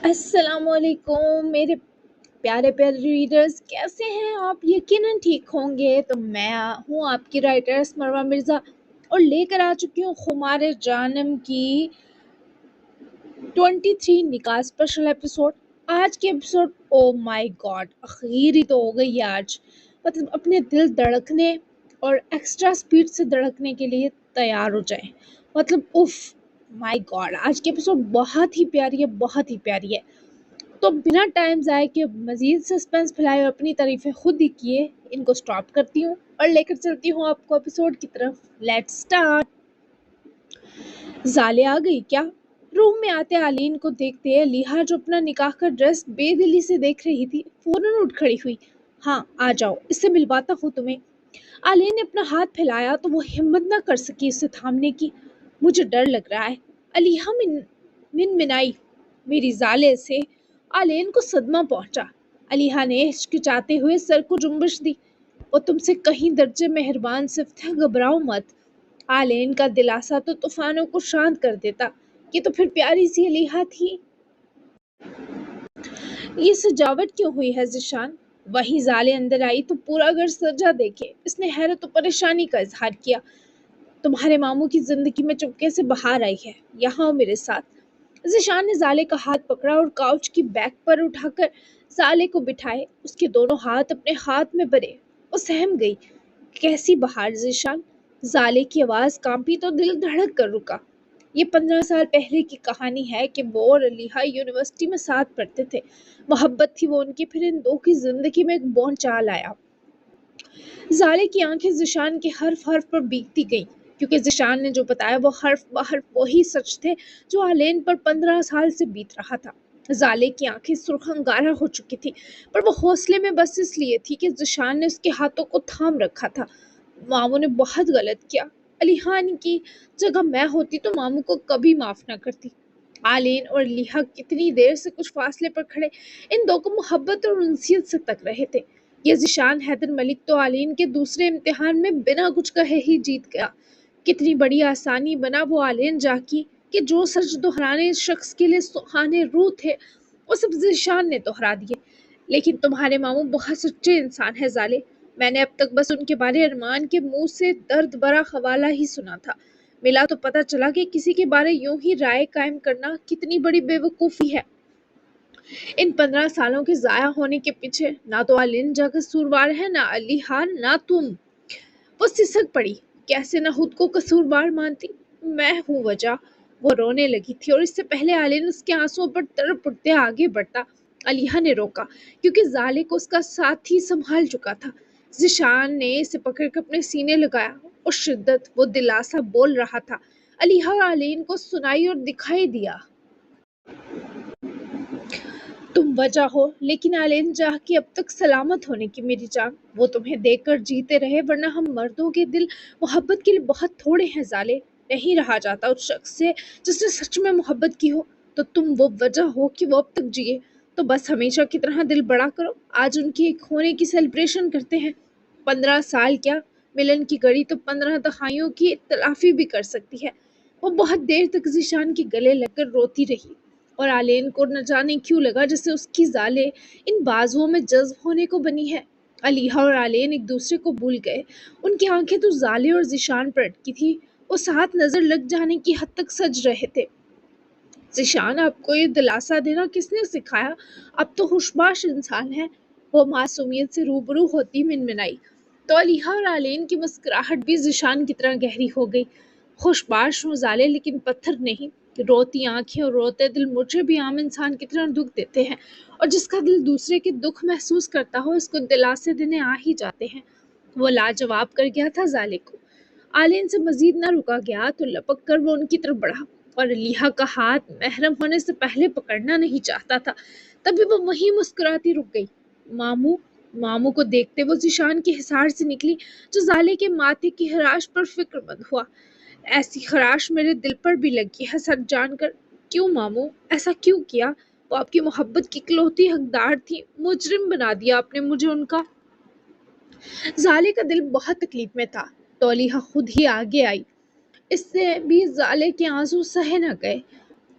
السلام علیکم میرے پیارے پیارے ریڈرز، کیسے ہیں آپ؟ یقیناً ٹھیک ہوں گے۔ تو میں ہوں آپ کی رائٹرس مروہ مرزا اور لے کر آ چکی ہوں خمار جانم کی 23 نکاح اسپیشل ایپیسوڈ۔ آج کے ایپیسوڈ او مائی گاڈ، اخیر ہی تو ہو گئی آج۔ مطلب اپنے دل دھڑکنے اور ایکسٹرا سپیڈ سے دھڑکنے کے لیے تیار ہو جائیں۔ مطلب اف مائی گاڈ، آج کی ایپیسوڈ بہت ہی پیاری ہے، بہت ہی پیاری ہے۔ تو بنا ٹائم ضائع کے مزید سسپینس پھیلائے اور اپنی تعریفیں خود ہی کیے ان کو سٹاپ کرتی ہوں اور لے کر چلتی ہوں آپ کو ایپیسوڈ کی طرف۔ Let's start. زالے آ گئی کیا؟ روم میں آتے آلین کو دیکھتے علیحہ جو اپنا نکاح کا ڈریس بے دلی سے دیکھ رہی تھی فوراً اٹھ کھڑی ہوئی۔ ہاں آ جاؤ، اس سے ملواتا ہوں تمہیں۔ آلین نے اپنا ہاتھ پھیلایا تو وہ ہمت نہ کر سکی اسے تھامنے کی۔ مجھے ڈر لگ رہا ہے، علیحہ منمنائی۔ میری زالے سے آلین کو صدمہ پہنچا۔ علیحہ نے ہچکچاتے ہوئے سر کو جنبش دی۔ وہ تم سے کہیں درجے مہربان صفت ہے، گھبراؤ مت۔ آلین کا دلاسا تو طوفانوں کو شانت کر دیتا۔ یہ تو پھر پیاری سی علیحہ تھی۔ یہ سجاوٹ کیوں ہوئی ہے ذیشان؟ وہی زالے اندر آئی تو پورا گھر سجا دیکھے اس نے حیرت و پریشانی کا اظہار کیا۔ تمہارے ماموں کی زندگی میں چپکے سے بہار آئی ہے، یہاں میرے ساتھ۔ ذیشان نے زالے کا ہاتھ پکڑا اور کاؤچ کی بیک پر اٹھا کر زالے کو بٹھائے۔ اس کے دونوں ہاتھ اپنے ہاتھ میں بھرے۔ وہ سہم گئی۔ کیسی بہار ذیشان؟ زالے کی آواز کانپی تو دل دھڑک کر رکا۔ یہ 15 سال پہلے کی کہانی ہے کہ وہ اور علیحہ یونیورسٹی میں ساتھ پڑھتے تھے۔ محبت تھی وہ ان کی، پھر ان دو کی زندگی میں ایک بونچال آیا۔ زالے کی آنکھیں ذیشان کے حرف پر بیگتی گئیں، کیونکہ ذیشان نے جو بتایا وہ حرف بحرف وہی سچ تھے جو آلین پر 15 سال سے بیت رہا تھا۔ زالے کی آنکھیں سرخ انگارہ ہو چکی تھی، پر وہ حوصلے میں بس اس لیے تھی کہ ذیشان نے اس کے ہاتھوں کو تھام رکھا تھا۔ ماموں نے بہت غلط کیا۔ علیحہ کی جگہ میں ہوتی تو ماموں کو کبھی معاف نہ کرتی۔ آلین اور علیحہ کتنی دیر سے کچھ فاصلے پر کھڑے ان دو کو محبت اور انسیت سے تک رہے تھے۔ یہ ذیشان حیدر ملک تو آلین کے دوسرے امتحان میں بنا کچھ کہے ہی جیت گیا۔ کتنی بڑی آسانی بنا وہ آلین جا کی کہ جو سچ دہرانے اس شخص کے لیے سہانے روح تھے وہ سب ذیشان نے دہرا دیے۔ لیکن تمہارے ماموں بہت سچے انسان ہیں زالے۔ میں نے اب تک بس ان کے بارے ارمان کے منہ سے درد بھرا حوالہ ہی سنا تھا۔ ملا تو پتہ چلا کہ کسی کے بارے یوں ہی رائے قائم کرنا کتنی بڑی بے وقوفی ہے۔ ان 15 سالوں کے ضائع ہونے کے پیچھے نہ تو آلین جا قصوروار ہے، نہ علیحہ، نہ تم۔ وہ سسک پڑی۔ کیسے نہ خود کو قصوروار مانتی؟ میں ہوں وجہ۔ وہ رونے لگی تھی اور اس سے پہلے آلین اس کے آنسوؤں پر تڑپ اٹھتے آگے بڑھتا، علیحہ نے روکا، کیونکہ زالے کو اس کا ساتھی سنبھال چکا تھا۔ ذیشان نے اسے پکڑ کر اپنے سینے لگایا اور شدت وہ دلاسا بول رہا تھا علیحہ اور آلین کو سنائی اور دکھائی دیا۔ تم وجہ ہو، لیکن آلین جاہ کی اب تک سلامت ہونے کی میری جان۔ وہ تمہیں دیکھ کر جیتے رہے، ورنہ ہم مردوں کے دل محبت کے لیے بہت تھوڑے ہیں زالے۔ نہیں رہا جاتا اس شخص سے جس نے سچ میں محبت کی ہو۔ تو تم وہ وجہ ہو کہ وہ اب تک جیے۔ تو بس ہمیشہ کی طرح دل بڑا کرو۔ آج ان کی ایک ہونے کی سیلیبریشن کرتے ہیں۔ 15 سال کیا، ملن کی گھڑی تو 15 دہائیوں کی تلافی بھی کر سکتی ہے۔ وہ بہت دیر تک ذیشان کے گلے لگ کر روتی رہی اور آلین کو نہ جانے کیوں لگا جیسے اس کی زالے ان بازوؤں میں جذب ہونے کو بنی ہے۔ علیحہ اور آلین ایک دوسرے کو بھول گئے۔ ان کی آنکھیں تو زالے اور ذیشان پر اٹکی تھی۔ وہ ساتھ نظر لگ جانے کی حد تک سج رہے تھے۔ ذیشان، آپ کو یہ دلاسا دینا کس نے سکھایا؟ اب تو خوشباش انسان ہے۔ وہ معصومیت سے روبرو ہوتی منمنائی تو علیحہ اور آلین کی مسکراہٹ بھی ذیشان کی طرح گہری ہو گئی۔ خوشباش ہوں زالے، لیکن پتھر نہیں۔ روتی آنکھیں اور روتے دل مجھے بھی عام انسان کی طرح دکھ دیتے ہیں، اور جس کا دل دوسرے کے دکھ محسوس کرتا ہو اس کو دلاسے دینے آ ہی جاتے ہیں۔ وہ لاجواب کر گیا تھا زالے کو۔ آلین سے مزید نہ رکا گیا تو لپک کر وہ ان کی طرف بڑھا اور علیحہ کا ہاتھ محرم ہونے سے پہلے پکڑنا نہیں چاہتا تھا۔ تبھی وہ وہیں مسکراتی رک گئی۔ ماموں کو دیکھتے وہ ذیشان کے حصار سے نکلی جو زالے کے ماتھے کی خراش پر فکر مند ہوا۔ ایسی خراش میرے دل پر بھی لگی ہے سچ جان کر۔ کیوں ماموں، ایسا کیوں کیا؟ وہ آپ کی محبت کی اکلوتی حقدار تھی، مجرم بنا دیا آپ نے مجھے ان کا۔ زالے کا دل بہت تکلیف میں تھا تو علیحہ خود ہی آگے آئی۔ اس سے بھی زالے کے آنسو سہے نہ گئے۔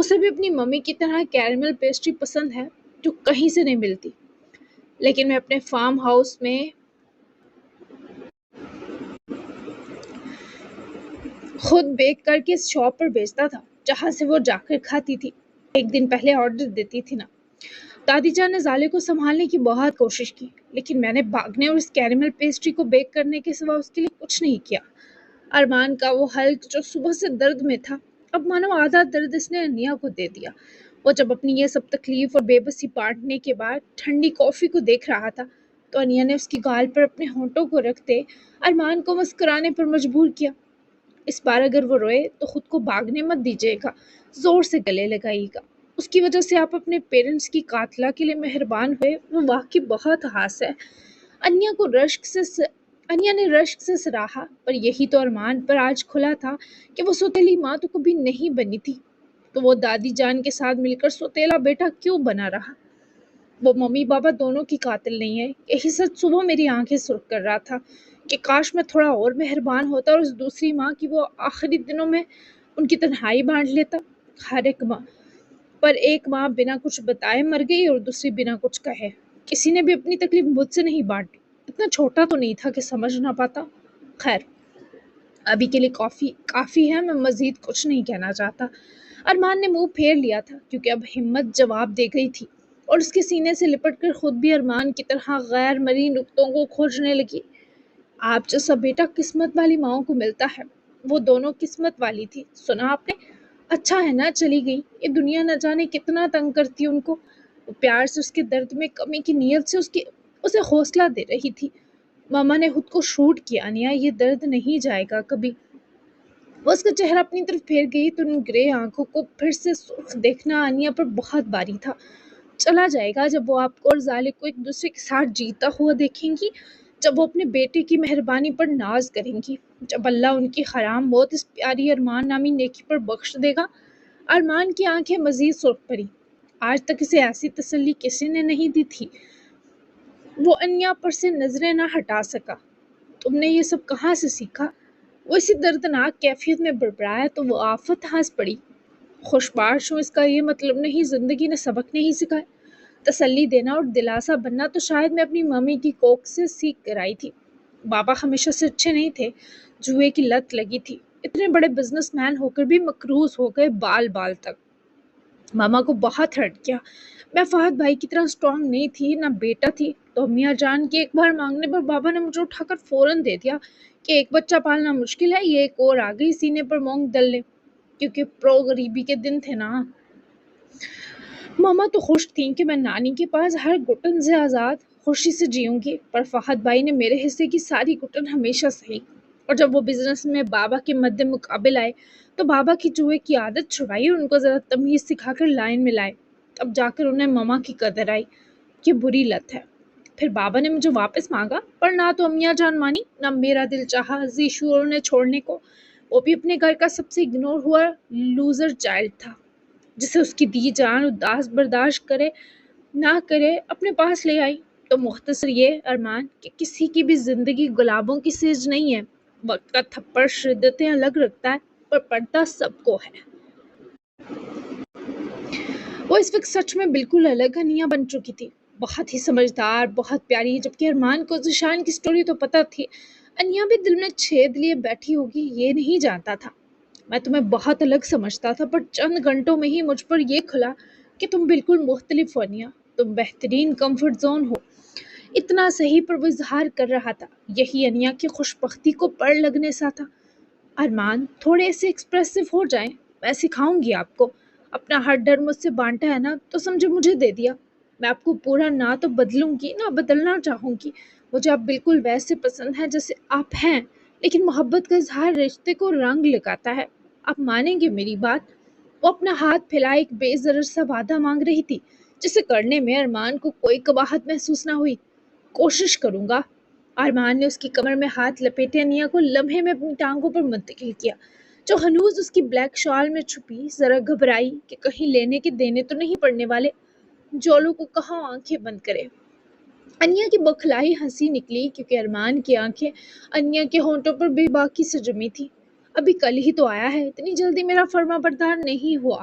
اسے بھی اپنی ممی کی طرح کیرمل پیسٹری پسند ہے جو کہیں سے نہیں ملتی، لیکن میں اپنے فارم ہاؤس میں خود بیک کر کے اس شاپ پر بیچتا تھا جہاں سے وہ جا کر کھاتی تھی۔ ایک دن پہلے آرڈر دیتی تھی نا۔ دادی جان نے زالے کو سنبھالنے کی بہت کوشش کی، لیکن میں نے بھاگنے اور اس کیرمل پیسٹری کو بیک کرنے کے سوا اس کے لیے کچھ نہیں کیا۔ ارمان کا وہ حلق جو صبح سے درد میں تھا، اب مانو آدھا درد اس نے انیا کو دے دیا۔ وہ جب اپنی یہ سب تکلیف اور بے بسی بانٹنے کے بعد ٹھنڈی کافی کو دیکھ رہا تھا تو انیا نے اس کی گال پر اپنے ہونٹوں کو رکھتے ارمان کو مسکرانے پر مجبور کیا۔ اس بار اگر وہ روئے تو خود کو بھاگنے مت دیجیے گا، زور سے گلے لگائیے گا۔ اس کی وجہ سے آپ اپنے پیرنٹس کی قاتلہ کے لیے مہربان ہوئے، وہ واقعی بہت خاص ہے۔ انیا کو انیا نے رشک سے سراہا، پر یہی تو ارمان پر آج کھلا تھا کہ وہ سوتیلی ماں تو کبھی نہیں بنی تھی، تو وہ دادی جان کے ساتھ مل کر سوتیلا بیٹا کیوں بنا رہا؟ وہ ممی بابا دونوں کی قاتل نہیں ہے۔ یہی سچ صبح میری آنکھیں سرخ کر رہا تھا کہ کاش میں تھوڑا اور مہربان ہوتا اور اس دوسری ماں کی وہ آخری دنوں میں ان کی تنہائی بانٹ لیتا۔ ہر ایک ماں پر ایک ماں بنا کچھ بتائے مر گئی اور دوسری بنا کچھ کہے۔ کسی نے بھی اپنی تکلیف مجھ سے نہیں بانٹی، اتنا چھوٹا تو نہیں تھا کہ سمجھ نہ پاتا۔ خیر، ابھی کے لیے کافی ہے، میں مزید کچھ نہیں کہنا چاہتا۔ ارمان نے منہ پھیر لیا تھا کیونکہ اب ہمت جواب دے گئی تھی اور اس کے سینے سے لپٹ کر خود بھی ارمان کی طرح غیر مرئی نقطوں کو کھوجنے لگی۔ آپ جیسا بیٹا قسمت والی ماؤں کو ملتا ہے، وہ دونوں قسمت والی تھی۔ سنا آپ نے؟ اچھا ہے نا چلی گئی، یہ دنیا نہ جانے کتنا تنگ کرتی ان کو۔ وہ پیار سے اس کے درد میں کمی کی نیت سے اسے حوصلہ دے رہی تھی۔ ماما نے خود کو شوٹ کیا، انیا یہ درد نہیں جائے گا کبھی۔ وہ اس کا چہرہ اپنی طرف پھیر گئی تو ان گرے آنکھوں کو پھر سے سرخ دیکھنا انیا پر بہت باری تھا۔ چلا جائے گا جب وہ آپ کو اور زالے کو ایک دوسرے کے ساتھ جیتا ہوا دیکھیں گی، جب وہ اپنے بیٹے کی مہربانی پر ناز کریں گی، جب اللہ ان کی حرام موت اس پیاری ارمان نامی نیکی پر بخش دے گا۔ ارمان کی آنکھیں مزید سرخ پڑی۔ آج تک اسے ایسی تسلی کسی نے نہیں دی تھی۔ وہ انیا پر سے نظریں نہ ہٹا سکا۔ تم نے یہ سب کہاں سے سیکھا؟ وہ اسی دردناک کیفیت میں بڑبڑایا تو وہ آفت ہنس پڑی۔ خوشباش ہوں اس کا یہ مطلب نہیں زندگی نے سبق نہیں سکھائے۔ تسلی دینا اور دلاسا بننا تو شاید میں اپنی ممی کی کوکھ سے سیکھ کر آئی تھی۔ بابا ہمیشہ سے اچھے نہیں تھے، جوئے کی لت لگی تھی، اتنے بڑے بزنس مین ہو کر بھی مقروض ہو گئے بال بال تک۔ ماما کو بہت ہرٹ کیا۔ میں فہد بھائی کی طرح اسٹرانگ نہیں تھی، نہ بیٹا تھی، تو امیاں جان کے ایک بار مانگنے پر بابا نے مجھے اٹھا کر فوراً دے دیا کہ ایک بچہ پالنا مشکل ہے، یہ ایک اور آ گئی سینے پر مونگ ڈلنے، کیونکہ پرو غریبی کے دن تھے نا۔ ماما تو خوش تھیں کہ میں نانی کے پاس ہر گھٹن سے آزاد خوشی سے جیوں گی، پر فہد بھائی نے میرے حصے کی ساری گھٹن ہمیشہ سہی، اور جب وہ بزنس میں بابا کے مد مقابل آئے تو بابا کی جوئے کی عادت چھڑائی اور ان کو ذرا تمیز سکھا کر لائن میں لائے، تب جا کر انہیں ماما کی قدر آئی۔ یہ بری لت ہے۔ پھر بابا نے مجھے واپس مانگا، پر نہ تو امیاں جان مانی، نہ میرا دل چاہا زیشو اور انہیں چھوڑنے کو۔ وہ بھی اپنے گھر کا سب سے اگنور ہوا لوزر چائلڈ تھا، جسے اس کی دی جان اداس برداشت کرے نہ کرے اپنے پاس لے آئی۔ تو مختصر یہ ارمان کہ کسی کی بھی زندگی گلابوں کی سیج نہیں ہے۔ وقت کا تھپڑ شدتیں الگ رکھتا ہے، پر پڑتا سب کو ہے۔ وہ اس وقت سچ میں بالکل الگ انیا بن چکی تھی، بہت ہی سمجھدار، بہت پیاری، جبکہ ارمان کو ذیشان کی سٹوری تو پتہ تھی۔ انیا بھی دل میں چھید لیے بیٹھی ہوگی یہ نہیں جانتا تھا۔ میں تمہیں بہت الگ سمجھتا تھا، پر چند گھنٹوں میں ہی مجھ پر یہ کھلا کہ تم بالکل مختلف ہو انیا، تم بہترین کمفرٹ زون ہو۔ اتنا صحیح پر وہ اظہار کر رہا تھا، یہی انیا کی خوش بختی کو پڑ لگنے سا تھا۔ ارمان تھوڑے سے ایکسپریسو ہو جائیں، میں سکھاؤں گی آپ کو۔ اپنا ہر ڈر مجھ سے بانٹا ہے نا تو سمجھے مجھے دے دیا۔ میں آپ کو پورا نہ تو بدلوں گی نہ بدلنا چاہوں گی، مجھے آپ بالکل ویسے پسند ہیں جیسے آپ ہیں، لیکن محبت کا اظہار رشتے کو رنگ لگاتا ہے، آپ مانیں گے میری بات؟ وہ اپنا ہاتھ پھیلائے ایک بے ضرر سا وعدہ مانگ رہی تھی جسے کرنے میں ارمان کو کوئی قباحت محسوس نہ ہوئی۔ کوشش کروں گا۔ ارمان نے اس کی کمر میں ہاتھ لپیٹے انیا کو لمحے میں اپنی ٹانگوں پر منتقل کیا، جو ہنوز اس کی بلیک شال میں چھپی، ذرا گھبرائی کہ کہیں لینے کے دینے تو نہیں پڑنے والے، جولو کو کہاں آنکھیں بند کرے۔ انیا کی بکھلائی ہنسی نکلی کیونکہ ارمان کی آنکھیں انیا کے ہونٹوں پر بے باکی سے جمی تھی۔ ابھی کل ہی تو آیا ہے، اتنی جلدی میرا فرما بردار نہیں ہوا۔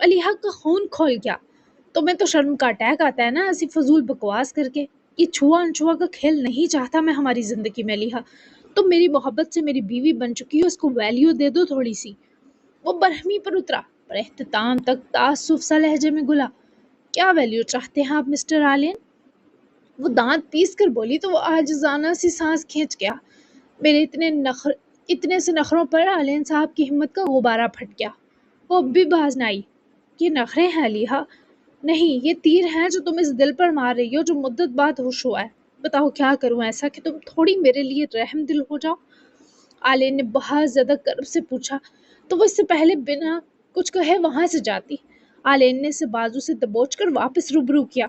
علیحا کا خون کھول گیا۔ تمہیں تو شرم کا اٹیک آتا ہے نا ایسی فضول بکواس کر کے۔ یہ چھوا انچھوا کا کھیل نہیں چاہتا میں ہماری زندگی میں علیحا۔ تم میری محبت سے میری بیوی بن چکی ہو، اس کو ویلیو دے دو تھوڑی سی۔ وہ برہمی پر اترا، پر اختتام تک تعصب سا لہجے میں گلا۔ کیا ویلیو چاہتے ہیں آپ مسٹر آلین؟ وہ دانت پیس کر بولی تو وہ عاجزانہ سی سانس کھینچ گیا۔ میرے اتنے سے نخروں پر آلین صاحب کی ہمت کا غبارہ پھٹ گیا۔ وہ اب بھی باز نہ آئی۔ یہ نخرے ہیں علیحا؟ نہیں، یہ تیر ہیں جو تم اس دل پر مار رہی ہو جو مدت بعد ہوش ہوا ہے۔ بتاؤ کیا کروں ایسا کہ تم تھوڑی میرے لیے رحم دل ہو جاؤ؟ آلین نے بہت زیادہ کرب سے پوچھا تو وہ اس سے پہلے بنا کچھ کہے وہاں سے جاتی۔ آلین نے اسے بازو سے دبوچ کر واپس روبرو کیا۔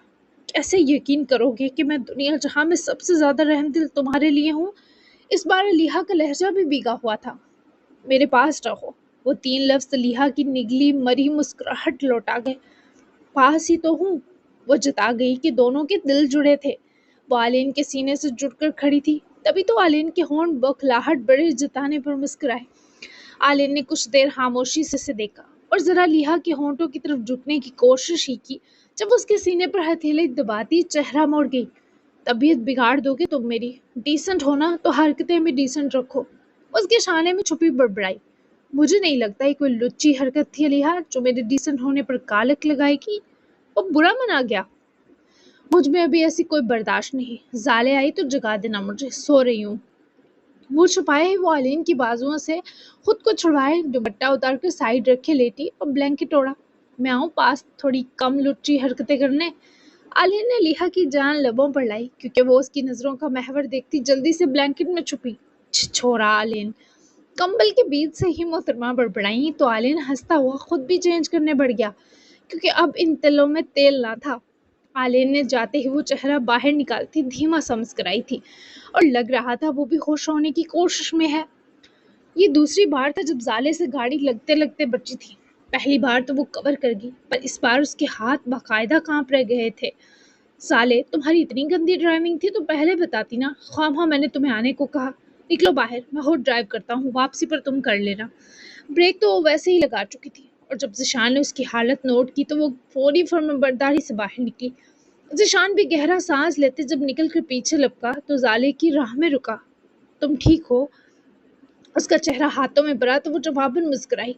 کیسے یقین کرو گے کہ میں دنیا جہاں میں سب سے زیادہ رحم دل تمہارے لیے ہوں؟ اس بار علیحا کا لہجہ بھی بھیگا ہوا تھا۔ میرے پاس رہو۔ وہ 3 لفظ علیحا کی نگلی مری مسکراہٹ لوٹا گئے۔ پاس ہی تو ہوں۔ وہ جتا گئی کہ دونوں کے دل جڑے تھے۔ وہ آلین کے سینے سے جڑ کر کھڑی تھی، تبھی تو آلین کے ہونٹ بوکھلاہٹ بڑے جتانے پر مسکرائے۔ آلین نے کچھ دیر خاموشی سے اسے دیکھا اور ذرا علیحا کے ہونٹوں کی طرف جھکنے کی کوشش ہی کی۔ جب اس کے سینے پر ہتھیلی دباتی چہرہ موڑ گئی۔ طبیعت بگاڑ دو گے تم میری، ڈیسنٹ ہونا تو حرکتیں بھی ڈیسنٹ رکھو۔ اس کے شانے میں چھپی بڑبڑائی۔ مجھے نہیں لگتا یہ کوئی لچی حرکت تھی علیحا جو میرے ڈیسنٹ ہونے پر کالک لگائے گی۔ وہ برا منا گیا۔ مجھ میں ابھی ایسی کوئی برداشت نہیں۔ زالے آئی تو جگا دینا مجھے، سو رہی ہوں۔ وہ چھپائے وہ آلین کی بازوؤں سے خود کو چھڑوائے، دوپٹہ اتار کر سائڈ رکھے لیٹی اور بلینکٹ اوڑھا۔ میں آؤں پاس تھوڑی کم لچی حرکتیں کرنے؟ آلین نے علیحا کی جان لبوں پر لائی کیونکہ وہ اس کی نظروں کا محور دیکھتی جلدی سے بلینکٹ میں چھپی۔ چھوڑا آلین۔ کمبل کے بیچ سے ہی محترمہ بڑبڑائیں تو آلین ہنستا ہوا خود بھی چینج کرنے بڑھ گیا کیونکہ اب ان تلوں میں تیل نہ تھا۔ آلین نے جاتے ہی وہ چہرہ باہر نکالتی دھیما سا مسکرائی تھی اور لگ رہا تھا وہ بھی خوش ہونے کی کوشش میں ہے۔ یہ دوسری بار تھا جب زالے سے گاڑی لگتے لگتے بچی تھی۔ پہلی بار تو وہ کور کر گئی، پر اس بار اس کے ہاتھ باقاعدہ کانپ رہ گئے تھے۔ سالے، تمہاری اتنی گندی ڈرائیونگ تھی تو پہلے بتاتی نا، خواہ میں نے تمہیں آنے کو کہا۔ نکلو باہر، میں خود ڈرائیو کرتا ہوں، واپسی پر تم کر لینا۔ بریک تو وہ ویسے ہی لگا چکی تھی، اور جب ذیشان نے اس کی حالت نوٹ کی تو وہ فوری فرمانبرداری سے باہر نکلی۔ ذیشان بھی گہرا سانس لیتے جب نکل کر پیچھے لپکا تو زالے کی راہ میں رکا۔ تم ٹھیک ہو؟ اس کا چہرہ ہاتھوں میں بھرا تو وہ جواباً مسکرائی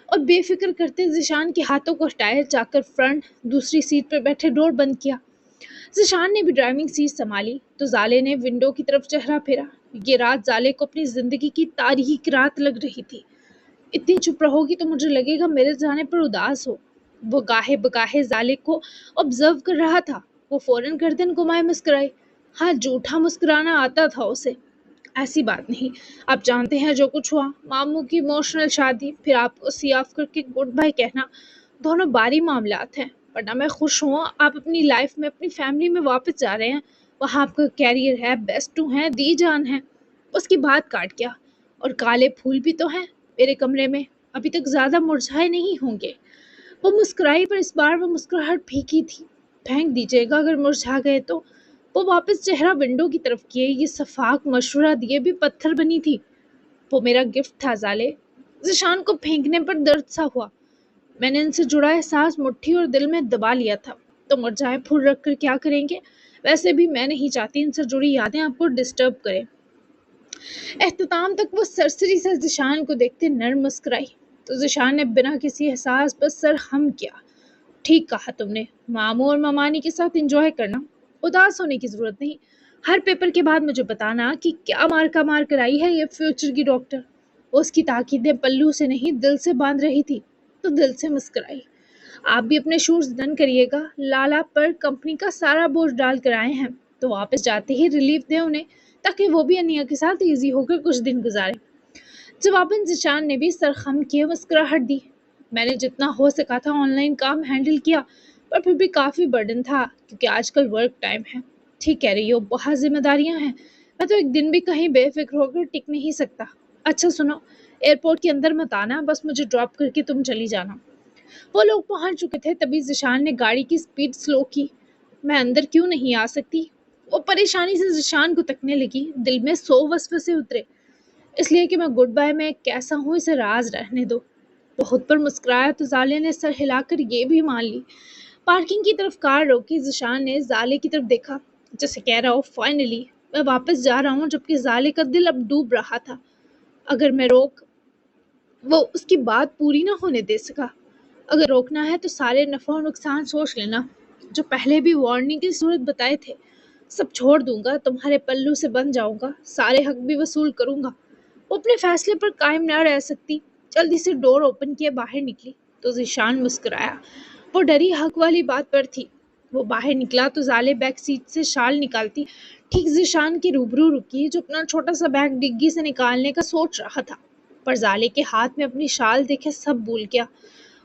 اور بے فکر کرتے ذیشان کے ہاتھوں کو ہٹائے جا کر فرنٹ دوسری سیٹ پر بیٹھے ڈور بند کیا۔ ذیشان نے بھی ڈرائیونگ سیٹ سنبھالی تو زالے نے ونڈو کی طرف چہرہ پھیرا۔ یہ رات زالے کو اپنی زندگی کی تاریک رات لگ رہی تھی۔ اتنی چپ رہو گی تو مجھے لگے گا میرے جانے پر اداس ہو۔ وہ گاہے بگاہے زالے کو آبزرو کر رہا تھا۔ وہ فوراً گردن گھمائے مسکرائی۔ ہاں، جھوٹا مسکرانا آتا تھا اسے۔ ایسی بات نہیں، آپ جانتے ہیں جو کچھ ہوا، ماموں کی ایموشنل شادی، پھر آپ کو سی آف کر کے گڈ بائی کہنا، دونوں باری معاملات ہیں۔ ورنہ میں خوش ہوں آپ اپنی لائف میں اپنی فیملی میں واپس جا رہے ہیں، وہاں آپ کا کیریئر ہے، بیسٹو ہیں، دی جان ہے۔ اس کی بات کاٹ گیا۔ اور کالے پھول بھی تو ہیں میرے کمرے میں، ابھی تک زیادہ مرجھائے نہیں ہوں گے۔ وہ مسکرائی پر اس بار وہ مسکراہٹ پھیکی تھی۔ پھینک دیجیے گا اگر مرجھا گئے تو۔ وہ واپس چہرہ ونڈو کی طرف کیے، یہ صفاق مشورہ دیے بھی پتھر بنی تھی۔ وہ میرا گفٹ تھا زالے۔ ذیشان کو پھینکنے پر درد سا ہوا۔ میں نے ان سے جڑا احساس مٹھی اور دل میں دبا لیا تھا، تو مرجھائے پھول رکھ کر کیا کریں گے؟ ویسے بھی میں نہیں چاہتی ان سے جڑی یادیں آپ کو ڈسٹرب کریں۔ اختتام تک وہ سرسری سے ذیشان کو دیکھتے نرم مسکرائی تو ذیشان نے بنا کسی احساس پر سر ہم کیا۔ ٹھیک کہا تم نے، ماموں اور ممانی کے ساتھ انجوائے کرنا، اداس ہونے کی ضرورت نہیں۔ ہر پیپر کے بعد مجھے بتانا کہ کیا مار کر آئی ہے یہ فیوچر کی ڈاکٹر۔ اس کی تاکیدیں پلو سے نہیں دل سے باندھ رہی تھی تو دل سے مسکرائی۔ آپ بھی اپنے شوز ڈن کریے گا، لالا پر کمپنی کا سارا بوجھ ڈال کر آئے ہیں تو واپس جاتے ہی ریلیف دیں انہیں تاکہ وہ بھی انیا کے ساتھ ایزی ہو کر کچھ دن گزارے۔ جواباً ذیشان نے بھی سر خم کیے مسکراہٹ دی۔ میں نے جتنا ہو سکا تھا آن لائن کام ہینڈل کیا، پر پھر بھی کافی برڈن تھا کیونکہ آج کل ورک ٹائم ہے۔ ٹھیک کہہ رہی ہو، بہت ذمہ داریاں ہیں، میں تو ایک دن بھی کہیں بے فکر ہو کر ٹک نہیں سکتا۔ اچھا سنو، ایئرپورٹ کے اندر مت آنا، بس مجھے ڈراپ کر کے تم چلی جانا۔ وہ لوگ پہنچ چکے تھے تبھی ذیشان نے گاڑی کی سپیڈ سلو کی۔ میں اندر کیوں نہیں آ سکتی؟ وہ پریشانی سے ذیشان کو تکنے لگی، دل میں 100 وسوسے اترے۔ اس لیے کہ میں گڈ بائی میں کیسا ہوں اسے راز رہنے دو۔ وہ خود پر مسکرایا تو زالے نے سر ہلا کر یہ بھی مان لی۔ پارکنگ کی طرف کار روکی، ذیشان نے زالے کی طرف دیکھا جیسے کہہ رہا ہو فائنلی میں واپس جا رہا ہوں، جبکہ زالے کا دل اب ڈوب رہا تھا۔ اگر میں وہ اس کی بات پوری نہ ہونے دے سکا۔ اگر روکنا ہے تو سارے نفع و نقصان سوچ لینا جو پہلے بھی وارننگ کی صورت بتائے تھے، سب چھوڑ دوں گا، تمہارے پلو سے بن جاؤں گا، سارے حق بھی وصول کروں گا۔ وہ اپنے فیصلے پر قائم نہ رہ سکتی، جلدی سے ڈور اوپن کیے باہر نکلی تو ذیشان مسکرایا۔ وہ ڈری حق والی بات پر تھی۔ وہ باہر نکلا تو زالے بیک سیٹ سے شال نکالتی ٹھیک ذیشان کے روبرو رکی جو اپنا چھوٹا سا بیگ ڈگی سے نکالنے کا سوچ رہا تھا، پر زالے کے ہاتھ میں اپنی شال دیکھے سب بھول گیا۔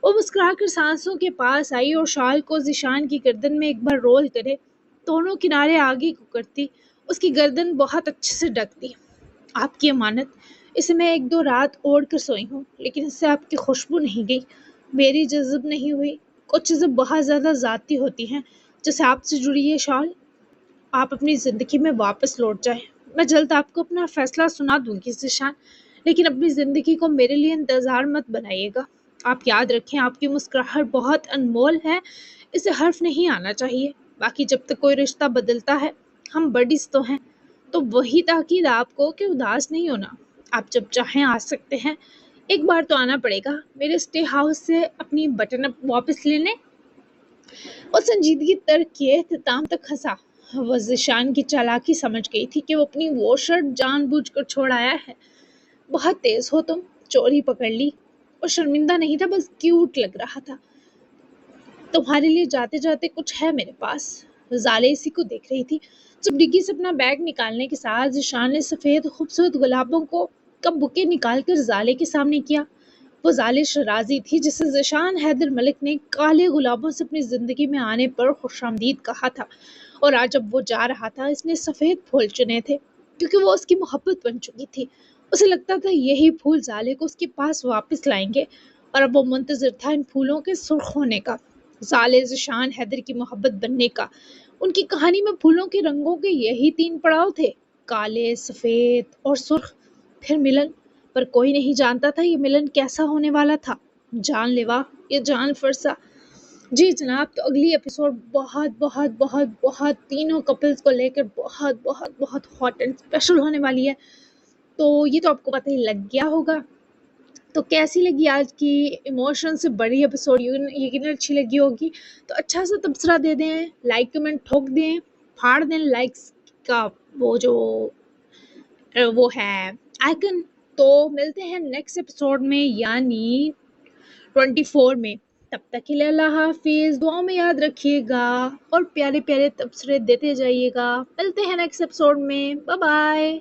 وہ مسکرا کر سانسوں کے پاس آئی اور شال کو ذیشان کی گردن میں ایک بار رول کرے دونوں کنارے آگے کو کرتی اس کی گردن بہت اچھے سے ڈھک دی۔ آپ کی امانت، اسے میں 1-2 رات اوڑھ کر سوئی ہوں، لیکن اس سے آپ کی خوشبو نہیں گئی، میری جذب نہیں ہوئی۔ کچھ چیزیں بہت زیادہ ذاتی ہوتی ہیں، جیسے آپ سے جڑی یہ شال۔ آپ اپنی زندگی میں واپس لوٹ جائیں، میں جلد آپ کو اپنا فیصلہ سنا دوں گی ذیشان، لیکن اپنی زندگی کو میرے لیے انتظار مت بنائیے گا۔ آپ یاد رکھیں آپ کی مسکراہٹ بہت انمول ہے، اسے حرف نہیں آنا چاہیے۔ باقی جب تک کوئی رشتہ بدلتا ہے، ہم بڈیز تو ہیں، تو وہی تاکید آپ کو کہ اداس نہیں ہونا۔ آپ جب چاہیں آ سکتے ہیں، ایک بار تو آنا پڑے گا میرے اسٹے ہاؤس سے اپنی بٹن اپ واپس لینے۔ وہ سنجیدگی ترک کیے اختتام تک ہنسا۔ وہ ذیشان کی چالاکی سمجھ گئی تھی کہ وہ اپنی وہ شرٹ جان بوجھ کر چھوڑ آیا ہے۔ بہت تیز ہو تم، چوری پکڑ لی۔ وہ شرمندہ نہیں تھا، بس کیوٹ لگ رہا تھا۔ تمہارے لیے جاتے جاتے کچھ ہے میرے پاس۔ زالے اسی کو دیکھ رہی تھی جب ڈگی سے اپنا بیگ نکالنے کے ساتھ ذیشان نے سفید خوبصورت گلابوں کا بکے نکال کر زالے کے سامنے کیا۔ وہ زالے شرازی تھی جسے ذیشان حیدر ملک نے کالے گلابوں سے اپنی زندگی میں آنے پر خوش آمدید کہا تھا، اور آج جب وہ جا رہا تھا اس نے سفید پھول چنے تھے کیونکہ وہ اس کی محبت بن چکی تھی۔ اسے لگتا تھا یہی پھول زالے کو اس کے پاس واپس لائیں گے، اور اب وہ منتظر تھا ان پھولوں کے سرخ ہونے کا، زالے ذیشان حیدر کی محبت بننے کا۔ ان کی کہانی میں پھولوں کے رنگوں کے یہی 3 پڑاؤ تھے، کالے، سفید اور سرخ، پھر ملن۔ پر کوئی نہیں جانتا تھا یہ ملن کیسا ہونے والا تھا، جان لیوا یا جان فرسا۔ جی جناب، تو اگلی ایپیسوڈ بہت بہت بہت بہت تینوں کپلز کو لے کر بہت بہت بہت ہاٹ اینڈ اسپیشل ہونے والی ہے، تو یہ تو آپ کو پتہ ہی لگ گیا ہوگا۔ تو کیسی لگی آج کی ایموشن سے بڑی ایپیسوڈ؟ یقیناً اچھی لگی ہوگی، تو اچھا سا تبصرہ دے دیں، لائک کمنٹ ٹھوک دیں، پھاڑ دیں لائکس کا وہ ہے آئیکن۔ تو ملتے ہیں نیکسٹ ایپیسوڈ میں، یعنی 24 میں۔ تب تک کے لیے اللہ حافظ، دعاؤں میں یاد رکھیے گا اور پیارے پیارے تبصرے دیتے جائیے گا۔ ملتے ہیں نیکسٹ ایپیسوڈ میں، بائے بائے۔